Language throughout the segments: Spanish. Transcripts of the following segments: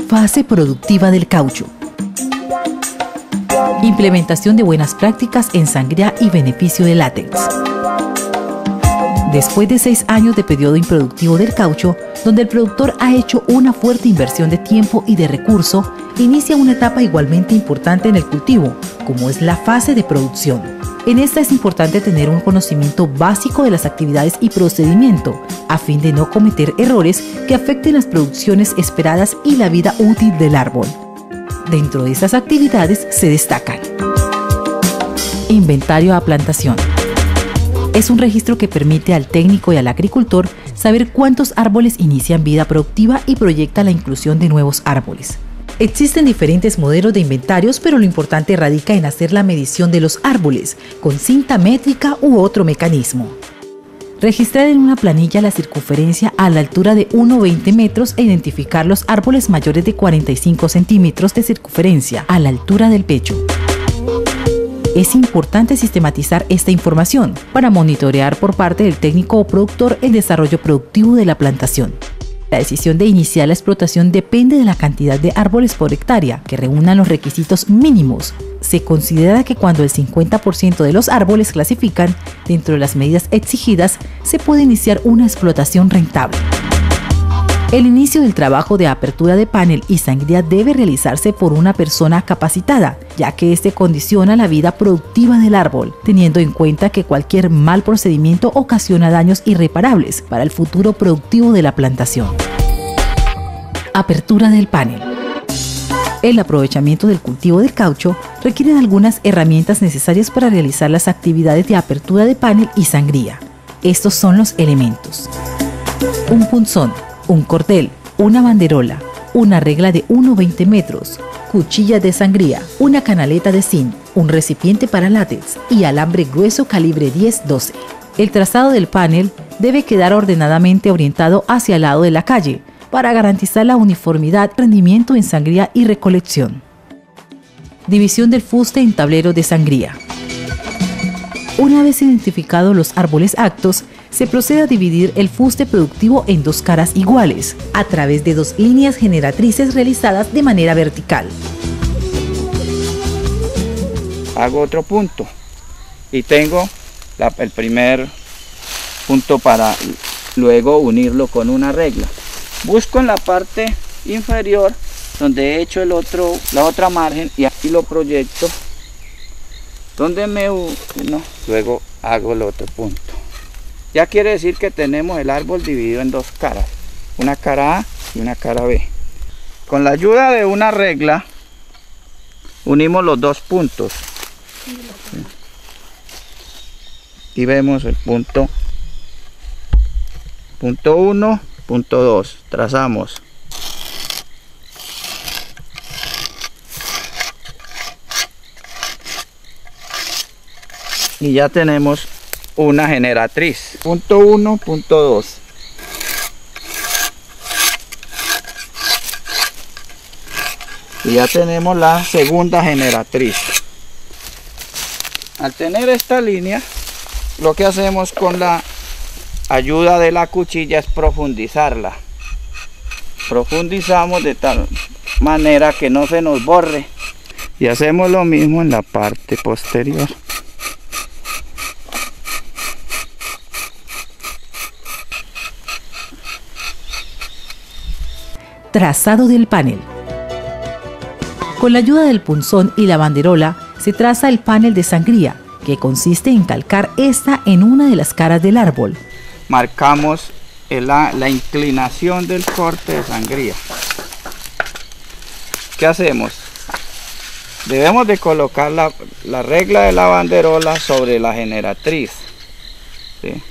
Fase productiva del caucho. Implementación de buenas prácticas en sangría y beneficio de látex. Después de 6 años de periodo improductivo del caucho, donde el productor ha hecho una fuerte inversión de tiempo y de recurso, inicia una etapa igualmente importante en el cultivo, como es la fase de producción. En esta es importante tener un conocimiento básico de las actividades y procedimiento, a fin de no cometer errores que afecten las producciones esperadas y la vida útil del árbol. Dentro de esas actividades se destacan: inventario a plantación. Es un registro que permite al técnico y al agricultor saber cuántos árboles inician vida productiva y proyecta la inclusión de nuevos árboles. Existen diferentes modelos de inventarios, pero lo importante radica en hacer la medición de los árboles con cinta métrica u otro mecanismo. Registrar en una planilla la circunferencia a la altura de 1,20 metros e identificar los árboles mayores de 45 centímetros de circunferencia a la altura del pecho. Es importante sistematizar esta información para monitorear por parte del técnico o productor el desarrollo productivo de la plantación. La decisión de iniciar la explotación depende de la cantidad de árboles por hectárea que reúnan los requisitos mínimos. Se considera que cuando el 50% de los árboles clasifican dentro de las medidas exigidas, se puede iniciar una explotación rentable. El inicio del trabajo de apertura de panel y sangría debe realizarse por una persona capacitada, ya que este condiciona la vida productiva del árbol, teniendo en cuenta que cualquier mal procedimiento ocasiona daños irreparables para el futuro productivo de la plantación. Apertura del panel. El aprovechamiento del cultivo del caucho requiere de algunas herramientas necesarias para realizar las actividades de apertura de panel y sangría. Estos son los elementos: un punzón, un cordel, una banderola, una regla de 1,20 metros, cuchillas de sangría, una canaleta de zinc, un recipiente para látex y alambre grueso calibre 10-12. El trazado del panel debe quedar ordenadamente orientado hacia el lado de la calle para garantizar la uniformidad, rendimiento en sangría y recolección. División del fuste en tablero de sangría. Una vez identificados los árboles aptos, se procede a dividir el fuste productivo en 2 caras iguales, a través de 2 líneas generatrices realizadas de manera vertical. Hago otro punto y tengo el primer punto para luego unirlo con una regla. Busco en la parte inferior donde he hecho la otra margen y aquí lo proyecto donde me uno, luego hago el otro punto. Ya quiere decir que tenemos el árbol dividido en 2 caras, una cara A y una cara B. Con la ayuda de una regla unimos los 2 puntos y vemos el punto 1, punto 2, trazamos. Y ya tenemos una generatriz. Punto 1, punto 2. Y ya tenemos la segunda generatriz. Al tener esta línea, lo que hacemos con la ayuda de la cuchilla es profundizarla. Profundizamos de tal manera que no se nos borre. Y hacemos lo mismo en la parte posterior. Trazado del panel. Con la ayuda del punzón y la banderola se traza el panel de sangría, que consiste en calcar esta en una de las caras del árbol. Marcamos la inclinación del corte de sangría. ¿Qué hacemos? Debemos de colocar la regla de la banderola sobre la generatriz. ¿Sí?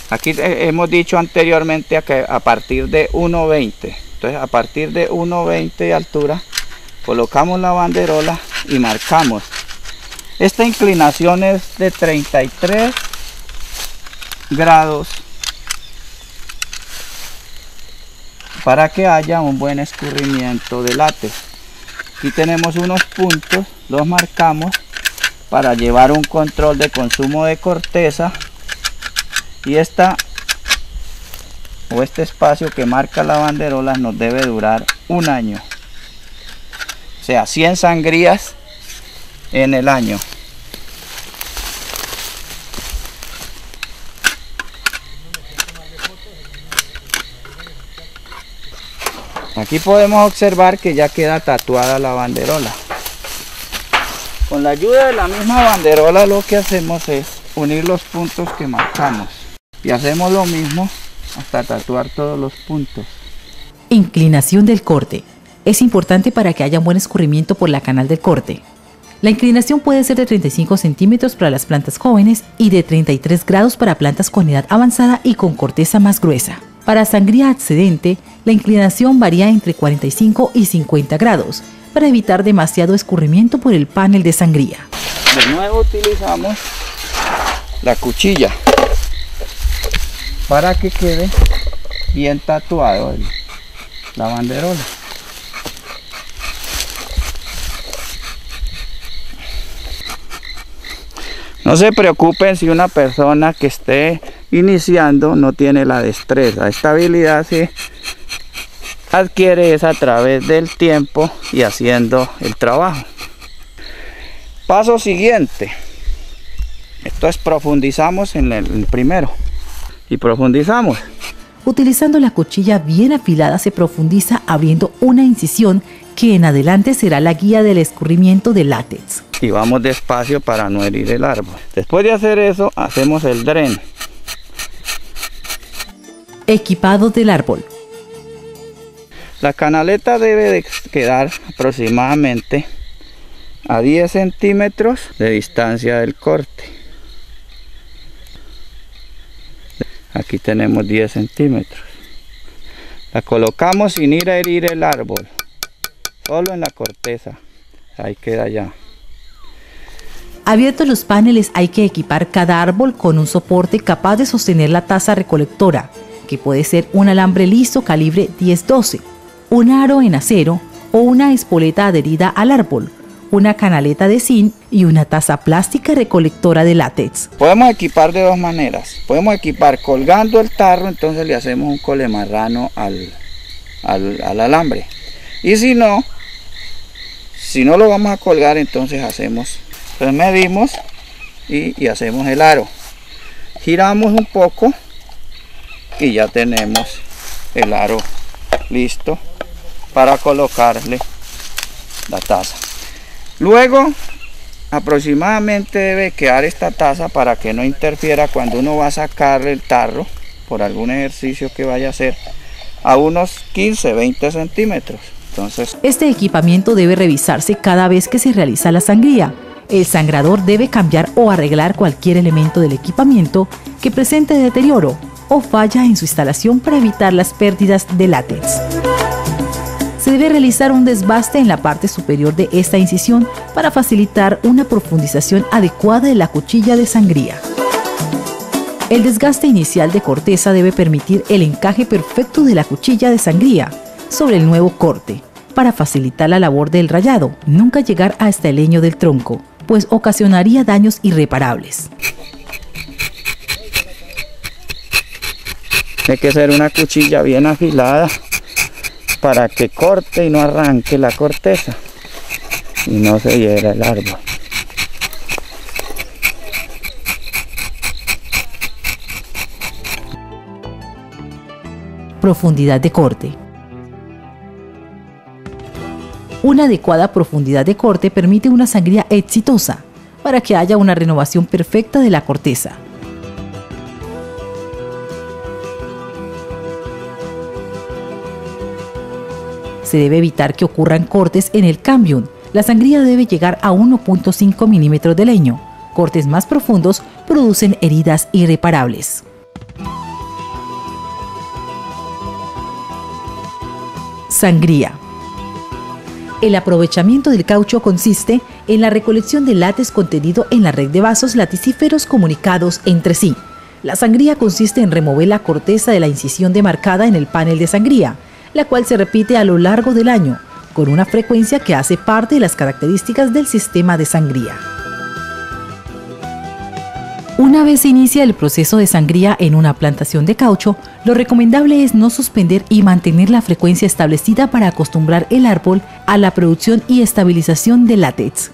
Aquí hemos dicho anteriormente que a partir de 1,20. Entonces a partir de 1,20 de altura colocamos la banderola y marcamos. Esta inclinación es de 33 grados para que haya un buen escurrimiento de látex. Aquí tenemos unos puntos, los marcamos para llevar un control de consumo de corteza, y esta o este espacio que marca la banderola nos debe durar 1 año. O sea, 100 sangrías en el año. Aquí podemos observar que ya queda tatuada la banderola. Con la ayuda de la misma banderola lo que hacemos es unir los puntos que marcamos. Y hacemos lo mismo hasta tatuar todos los puntos. Inclinación del corte. Es importante para que haya un buen escurrimiento por la canal del corte. La inclinación puede ser de 35 centímetros para las plantas jóvenes y de 33 grados para plantas con edad avanzada y con corteza más gruesa. Para sangría excedente, la inclinación varía entre 45 y 50 grados para evitar demasiado escurrimiento por el panel de sangría. De nuevo utilizamos la cuchilla para que quede bien tatuado la banderola. No se preocupen si una persona que esté iniciando no tiene la destreza. Esta habilidad se adquiere a través del tiempo y haciendo el trabajo. Paso siguiente. Esto es profundizamos en el primero. Y profundizamos. Utilizando la cuchilla bien afilada se profundiza abriendo una incisión que en adelante será la guía del escurrimiento del látex. Y vamos despacio para no herir el árbol. Después de hacer eso, hacemos el dren. Equipado del árbol. La canaleta debe de quedar aproximadamente a 10 centímetros de distancia del corte. Aquí tenemos 10 centímetros. La colocamos sin ir a herir el árbol, solo en la corteza. Ahí queda ya. Abiertos los paneles, hay que equipar cada árbol con un soporte capaz de sostener la taza recolectora, que puede ser un alambre liso calibre 10-12, un aro en acero o una espoleta adherida al árbol, una canaleta de zinc y una taza plástica recolectora de látex. Podemos equipar de dos maneras. Podemos equipar colgando el tarro, entonces le hacemos un colemarrano al alambre. Y si no lo vamos a colgar, entonces medimos y hacemos el aro. Giramos un poco y ya tenemos el aro listo para colocarle la taza. Luego aproximadamente debe quedar esta taza para que no interfiera cuando uno va a sacar el tarro por algún ejercicio que vaya a hacer, a unos 15-20 centímetros. Entonces, este equipamiento debe revisarse cada vez que se realiza la sangría. El sangrador debe cambiar o arreglar cualquier elemento del equipamiento que presente deterioro o falla en su instalación para evitar las pérdidas de látex. Se debe realizar un desbaste en la parte superior de esta incisión para facilitar una profundización adecuada de la cuchilla de sangría. El desgaste inicial de corteza debe permitir el encaje perfecto de la cuchilla de sangría sobre el nuevo corte, para facilitar la labor del rayado, nunca llegar hasta el leño del tronco, pues ocasionaría daños irreparables. Tiene que ser una cuchilla bien afilada para que corte y no arranque la corteza y no se hiera el árbol. Profundidad de corte. Una adecuada profundidad de corte permite una sangría exitosa para que haya una renovación perfecta de la corteza. Se debe evitar que ocurran cortes en el cambium. La sangría debe llegar a 1.5 milímetros de leño. Cortes más profundos producen heridas irreparables. Sangría. El aprovechamiento del caucho consiste en la recolección de látex contenido en la red de vasos laticíferos comunicados entre sí. La sangría consiste en remover la corteza de la incisión demarcada en el panel de sangría, la cual se repite a lo largo del año, con una frecuencia que hace parte de las características del sistema de sangría. Una vez se inicia el proceso de sangría en una plantación de caucho, lo recomendable es no suspender y mantener la frecuencia establecida para acostumbrar el árbol a la producción y estabilización de látex.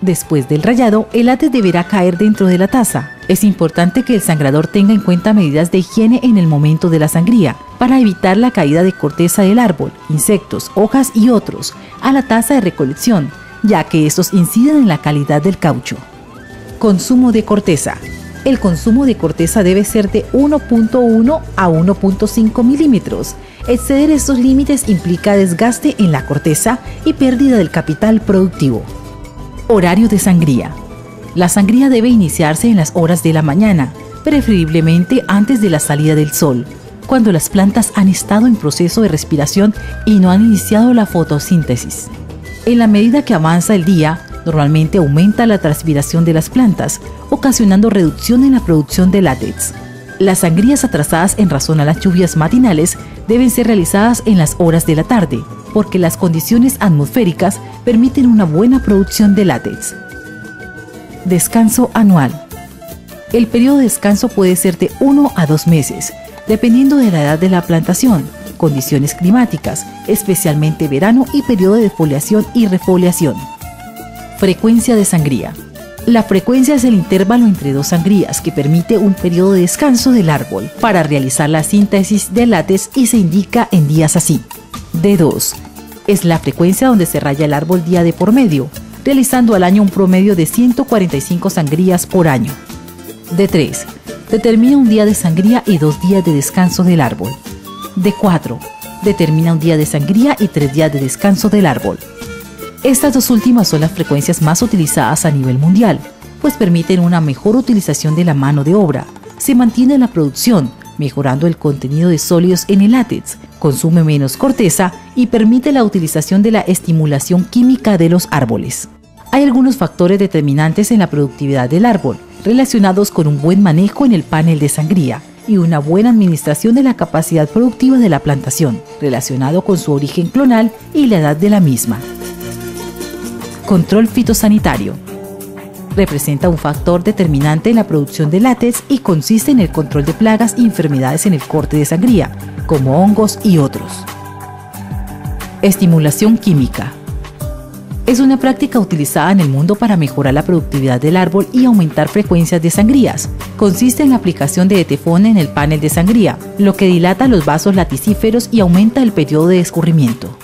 Después del rayado, el látex deberá caer dentro de la taza. Es importante que el sangrador tenga en cuenta medidas de higiene en el momento de la sangría, para evitar la caída de corteza del árbol, insectos, hojas y otros, a la taza de recolección, ya que estos inciden en la calidad del caucho. Consumo de corteza. El consumo de corteza debe ser de 1.1 a 1.5 milímetros. Exceder estos límites implica desgaste en la corteza y pérdida del capital productivo. Horario de sangría. La sangría debe iniciarse en las horas de la mañana, preferiblemente antes de la salida del sol, cuando las plantas han estado en proceso de respiración y no han iniciado la fotosíntesis. En la medida que avanza el día, normalmente aumenta la transpiración de las plantas, ocasionando reducción en la producción de látex. Las sangrías atrasadas en razón a las lluvias matinales deben ser realizadas en las horas de la tarde, porque las condiciones atmosféricas permiten una buena producción de látex. Descanso anual. El periodo de descanso puede ser de 1 a 2 meses, dependiendo de la edad de la plantación, condiciones climáticas, especialmente verano y periodo de foliación y refoliación. Frecuencia de sangría. La frecuencia es el intervalo entre dos sangrías que permite un periodo de descanso del árbol para realizar la síntesis de látex y se indica en días así. D2. Es la frecuencia donde se raya el árbol día de por medio, realizando al año un promedio de 145 sangrías por año. D3. Determina un día de sangría y 2 días de descanso del árbol. D4. Determina un día de sangría y 3 días de descanso del árbol. Estas dos últimas son las frecuencias más utilizadas a nivel mundial, pues permiten una mejor utilización de la mano de obra, se mantiene la producción, mejorando el contenido de sólidos en el látex, consume menos corteza y permite la utilización de la estimulación química de los árboles. Hay algunos factores determinantes en la productividad del árbol, relacionados con un buen manejo en el panel de sangría y una buena administración de la capacidad productiva de la plantación, relacionado con su origen clonal y la edad de la misma. Control fitosanitario. Representa un factor determinante en la producción de látex y consiste en el control de plagas y enfermedades en el corte de sangría, como hongos y otros. Estimulación química. Es una práctica utilizada en el mundo para mejorar la productividad del árbol y aumentar frecuencias de sangrías. Consiste en la aplicación de etefón en el panel de sangría, lo que dilata los vasos laticíferos y aumenta el periodo de escurrimiento.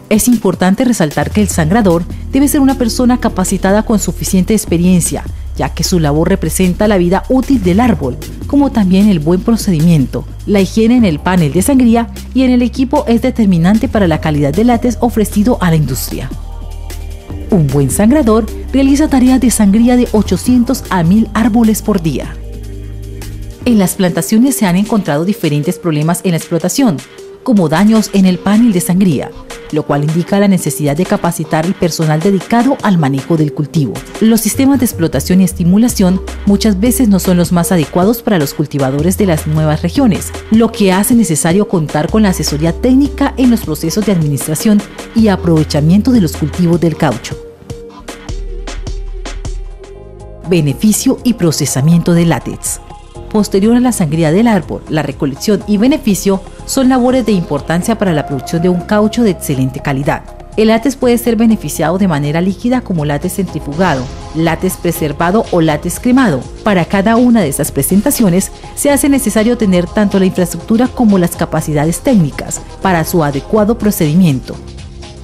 Es importante resaltar que el sangrador debe ser una persona capacitada con suficiente experiencia, ya que su labor representa la vida útil del árbol, como también el buen procedimiento. La higiene en el panel de sangría y en el equipo es determinante para la calidad de látex ofrecido a la industria. Un buen sangrador realiza tareas de sangría de 800 a 1000 árboles por día. En las plantaciones se han encontrado diferentes problemas en la explotación, como daños en el panel de sangría, lo cual indica la necesidad de capacitar el personal dedicado al manejo del cultivo. Los sistemas de explotación y estimulación muchas veces no son los más adecuados para los cultivadores de las nuevas regiones, lo que hace necesario contar con la asesoría técnica en los procesos de administración y aprovechamiento de los cultivos del caucho. Beneficio y procesamiento de látex. Posterior a la sangría del árbol, la recolección y beneficio son labores de importancia para la producción de un caucho de excelente calidad. El látex puede ser beneficiado de manera líquida como látex centrifugado, látex preservado o látex cremado. Para cada una de esas presentaciones se hace necesario tener tanto la infraestructura como las capacidades técnicas para su adecuado procedimiento.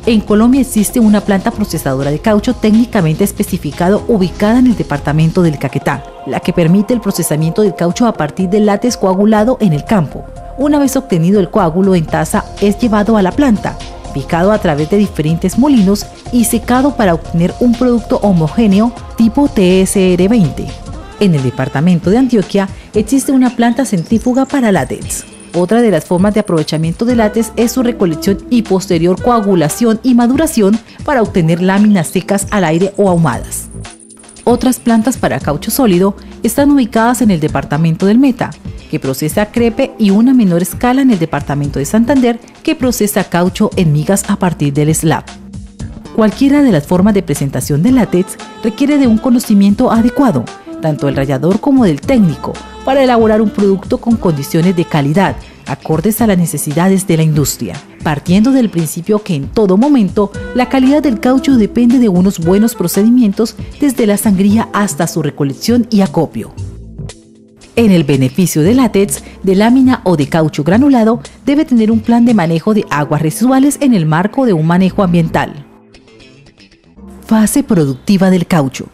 En Colombia existe una planta procesadora de caucho técnicamente especificado ubicada en el departamento del Caquetá, la que permite el procesamiento del caucho a partir del látex coagulado en el campo. Una vez obtenido el coágulo en taza, es llevado a la planta, picado a través de diferentes molinos y secado para obtener un producto homogéneo tipo TSR20. En el departamento de Antioquia existe una planta centrífuga para látex. Otra de las formas de aprovechamiento de látex es su recolección y posterior coagulación y maduración para obtener láminas secas al aire o ahumadas. Otras plantas para caucho sólido están ubicadas en el departamento del Meta, que procesa crepe, y una menor escala en el departamento de Santander, que procesa caucho en migas a partir del slab. Cualquiera de las formas de presentación del látex requiere de un conocimiento adecuado, tanto del rallador como del técnico, para elaborar un producto con condiciones de calidad, acordes a las necesidades de la industria, partiendo del principio que en todo momento la calidad del caucho depende de unos buenos procedimientos desde la sangría hasta su recolección y acopio. En el beneficio de látex, de lámina o de caucho granulado, debe tener un plan de manejo de aguas residuales en el marco de un manejo ambiental. Fase productiva del caucho.